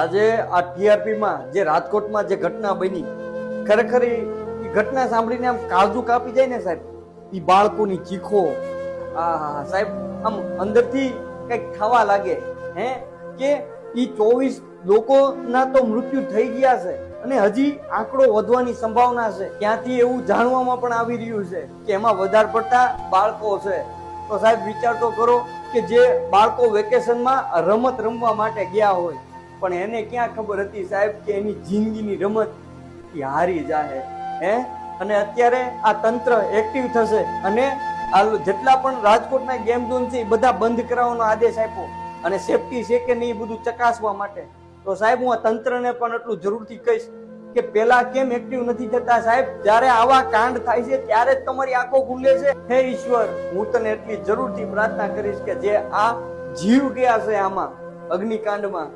આજે આ ટીઆરપી માં જે રાજકોટમાં જે ઘટના બની, ખરેખર એ ઘટના સાંભળીને આમ કાળજુ કાપી જાય ને સાહેબ. એ બાળકોની ચીખો, આ સાહેબ આમ અંદરથી કઈક થવા લાગે હે કે ઈ 24 લોકોના તો મૃત્યુ થઈ ગયા છે અને હજી આંકડો વધવાની સંભાવના છે. ક્યાંથી એવું જાણવામાં પણ આવી રહ્યું છે કે એમાં વધારે પડતા બાળકો છે. તો સાહેબ વિચાર તો કરો કે જે બાળકો વેકેશનમાં રમત રમવા માટે ગયા હોય, પણ એને ક્યાં ખબર હતી સાહેબ કે એની જિંદગીની રમત એ હારી જાહે હે. અને અત્યારે આ તંત્ર એક્ટિવ થશે અને આ જેટલા પણ રાજકોટના ગેમ ઝોન છે એ બધા બંધ કરાવવાનો આદેશ આપ્યો અને સેફટી છે કે નહીં બધું ચકાસવા માટે. તો સાહેબ હું આ તંત્રને પણ એટલું જરૂરથી કહીશ કે પેલા કેમ એક્ટિવ નથી થતા સાહેબ? જ્યારે આવા કાંડ થાય છે ત્યારે જ તમારી આંખો ખુલે છે. હે ઈશ્વર, હું તને એટલી જરૂરથી પ્રાર્થના કરીશ કે જે આ જીવ ગયા છે આમાં અગ્નિકાંડમાં,